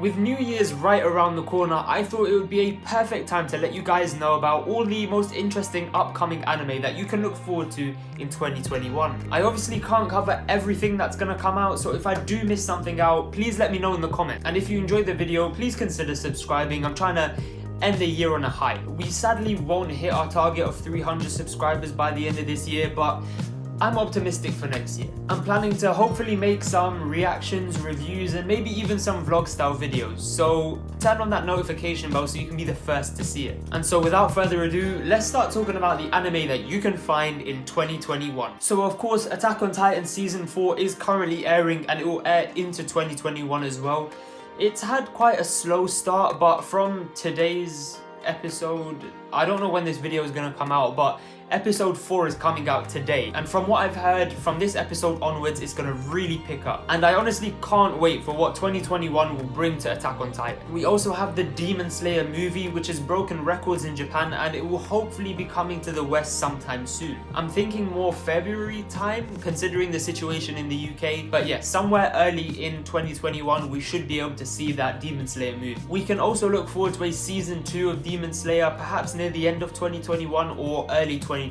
With New Year's right around the corner, I thought it would be a perfect time to let you guys know about all the most interesting upcoming anime that you can look forward to in 2021. I obviously can't cover everything that's gonna come out, so if I do miss something out, please let me know in the comments. And if you enjoyed the video, please consider subscribing. I'm trying to end the year on a high. We sadly won't hit our target of 300 subscribers by the end of this year, but I'm optimistic for next year. I'm planning to hopefully make some reactions, reviews, and maybe even some vlog style videos. So turn on that notification bell so you can be the first to see it. And so without further ado, let's start talking about the anime that you can find in 2021. So of course, Attack on Titan Season 4 is currently airing and it will air into 2021 as well. It's had quite a slow start, but from today's episode, I don't know when this video is going to come out, but episode 4 is coming out today, and from what I've heard, from this episode onwards it's gonna really pick up, and I honestly can't wait for what 2021 will bring to Attack on Titan. We also have the Demon Slayer movie, which has broken records in Japan, and it will hopefully be coming to the West sometime soon. I'm thinking more February time, considering the situation in the UK, but yeah, somewhere early in 2021 we should be able to see that Demon Slayer movie. We can also look forward to a season 2 of Demon Slayer, perhaps near the end of 2021 or early 2022.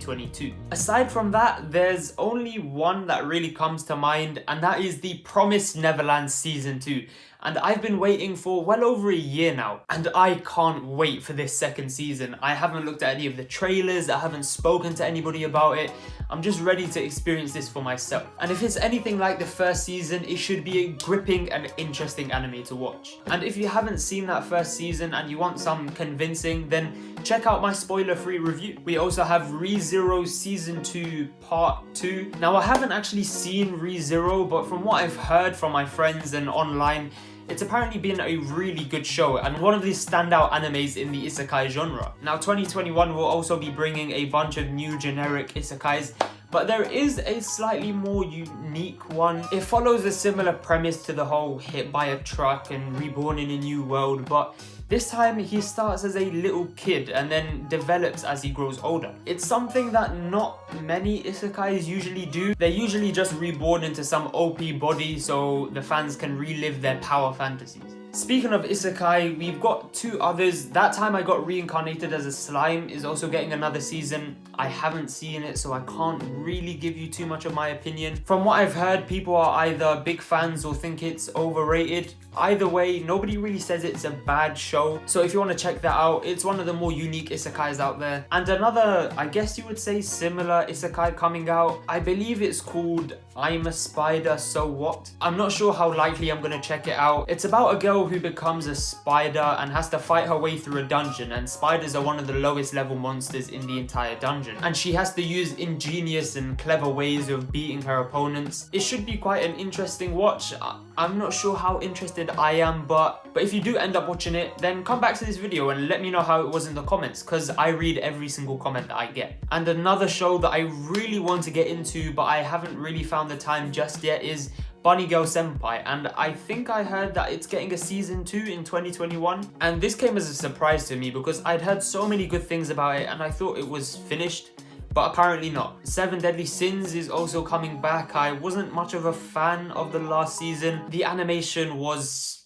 Aside from that, there's only one that really comes to mind, and that is the Promised Neverland Season 2. And I've been waiting for well over a year now, and I can't wait for this second season. I haven't looked at any of the trailers, I haven't spoken to anybody about it. I'm just ready to experience this for myself. And if it's anything like the first season, it should be a gripping and interesting anime to watch. And if you haven't seen that first season and you want some convincing, then check out my spoiler-free review. We also have Re:Zero Season 2 Part 2. Now, I haven't actually seen Re:Zero, but from what I've heard from my friends and online, it's apparently been a really good show and one of the standout animes in the Isekai genre. Now 2021 will also be bringing a bunch of new generic Isekais, but there is a slightly more unique one. It follows a similar premise to the whole hit by a truck and reborn in a new world, but this time he starts as a little kid and then develops as he grows older. It's something that not many isekais usually do. They're usually just reborn into some OP body so the fans can relive their power fantasies. Speaking of isekai, we've got 2 others. That Time I Got Reincarnated as a Slime is also getting another season. I haven't seen it, so I can't really give you too much of my opinion. From what I've heard, people are either big fans or think it's overrated. Either way, nobody really says it's a bad show. So if you want to check that out, it's one of the more unique isekais out there. And another, I guess you would say, similar isekai coming out, I believe it's called I'm a Spider, So What? I'm not sure how likely I'm going to check it out. It's about a girl who becomes a spider and has to fight her way through a dungeon, and spiders are one of the lowest level monsters in the entire dungeon, and she has to use ingenious and clever ways of beating her opponents. It should be quite an interesting watch. I'm not sure how interested I am, but if you do end up watching it, then come back to this video and let me know how it was in the comments, because I read every single comment that I get. And another show that I really want to get into but I haven't really found the time just yet is Bunny Girl Senpai, and I think I heard that it's getting a season 2 in 2021, and this came as a surprise to me because I'd heard so many good things about it and I thought it was finished, but apparently not. 7 Deadly Sins is also coming back. I wasn't much of a fan of the last season. The animation was,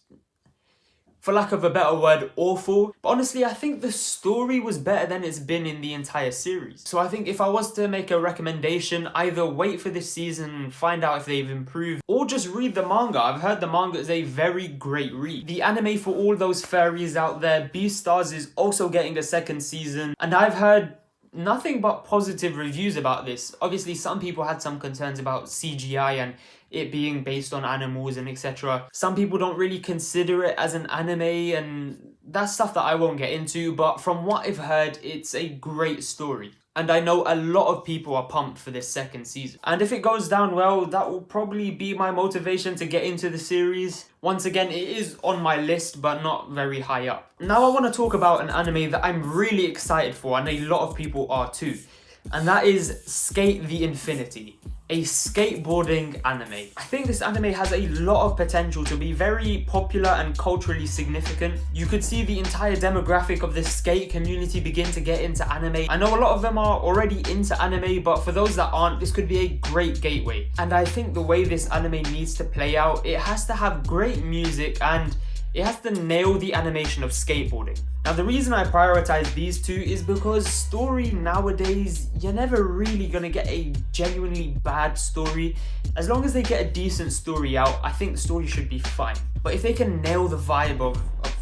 for lack of a better word, awful. But honestly, I think the story was better than it's been in the entire series. So I think if I was to make a recommendation, either wait for this season and find out if they've improved, or just read the manga. I've heard the manga is a very great read. The anime for all those furries out there, Beastars, is also getting a second season, and I've heard nothing but positive reviews about this. Obviously, some people had some concerns about CGI and it being based on animals and etc. Some people don't really consider it as an anime, and that's stuff that I won't get into, but from what I've heard, it's a great story. And I know a lot of people are pumped for this second season. And if it goes down well, that will probably be my motivation to get into the series. Once again, it is on my list, but not very high up. Now I want to talk about an anime that I'm really excited for, and a lot of people are too. And that is Skate the Infinity, a skateboarding anime. I think this anime has a lot of potential to be very popular and culturally significant. You could see the entire demographic of the skate community begin to get into anime. I know a lot of them are already into anime, but for those that aren't, this could be a great gateway. And I think the way this anime needs to play out, it has to have great music and it has to nail the animation of skateboarding. Now the reason I prioritize these two is because story nowadays, you're never really gonna get a genuinely bad story. As long as they get a decent story out, I think the story should be fine. But if they can nail the vibe of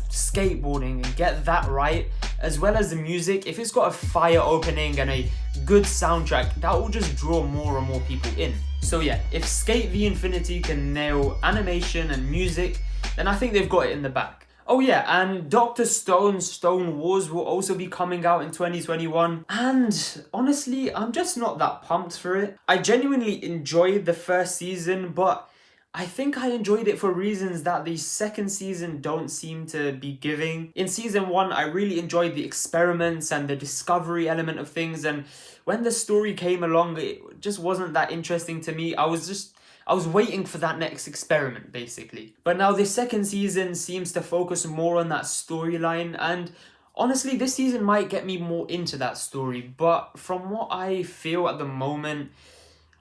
skateboarding and get that right, as well as the music, if it's got a fire opening and a good soundtrack, that will just draw more and more people in. So yeah, if Skate the Infinity can nail animation and music, then I think they've got it in the bag. Oh yeah, and Dr. Stone's Stone Wars will also be coming out in 2021, and honestly, I'm just not that pumped for it. I genuinely enjoyed the first season, but I think I enjoyed it for reasons that the second season don't seem to be giving. In season 1, I really enjoyed the experiments and the discovery element of things, and when the story came along, it just wasn't that interesting to me. I was waiting for that next experiment, basically. But now this second season seems to focus more on that storyline, and honestly, this season might get me more into that story, but from what I feel at the moment,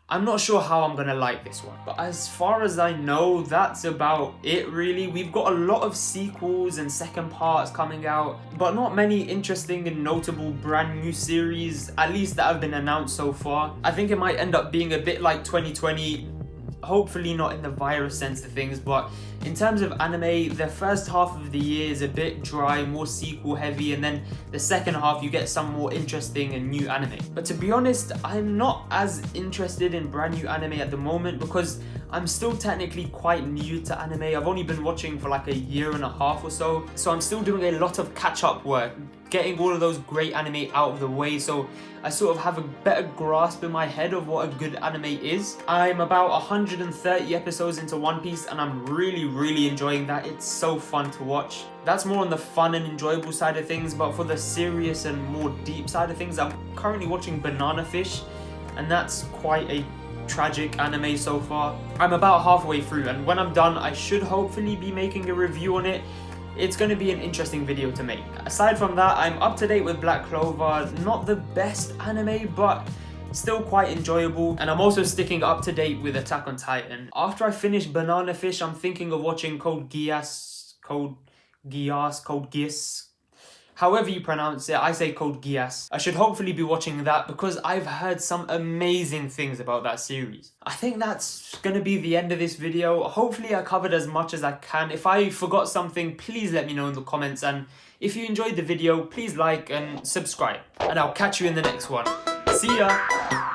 I'm not sure how I'm gonna like this one. But as far as I know, that's about it really. We've got a lot of sequels and second parts coming out, but not many interesting and notable brand new series, at least that have been announced so far. I think it might end up being a bit like 2020, hopefully not in the virus sense of things, but in terms of anime, the first half of the year is a bit dry, more sequel heavy, and then the second half you get some more interesting and new anime. But to be honest, I'm not as interested in brand new anime at the moment because I'm still technically quite new to anime. I've only been watching for like a year and a half or so, so I'm still doing a lot of catch-up work, getting all of those great anime out of the way, so I sort of have a better grasp in my head of what a good anime is. I'm about 130 episodes into One Piece and I'm really enjoying that. It's so fun to watch. That's more on the fun and enjoyable side of things, but for the serious and more deep side of things, I'm currently watching Banana Fish, and that's quite a tragic anime so far. I'm about halfway through, and when I'm done, I should hopefully be making a review on it. It's going to be an interesting video to make. Aside from that, I'm up to date with Black Clover. Not the best anime, but still quite enjoyable. And I'm also sticking up to date with Attack on Titan. After I finish Banana Fish, I'm thinking of watching Code Geass, however you pronounce it. I say Code Geass. I should hopefully be watching that because I've heard some amazing things about that series. I think that's gonna be the end of this video. Hopefully I covered as much as I can. If I forgot something, please let me know in the comments, and if you enjoyed the video, please like and subscribe. And I'll catch you in the next one. See ya!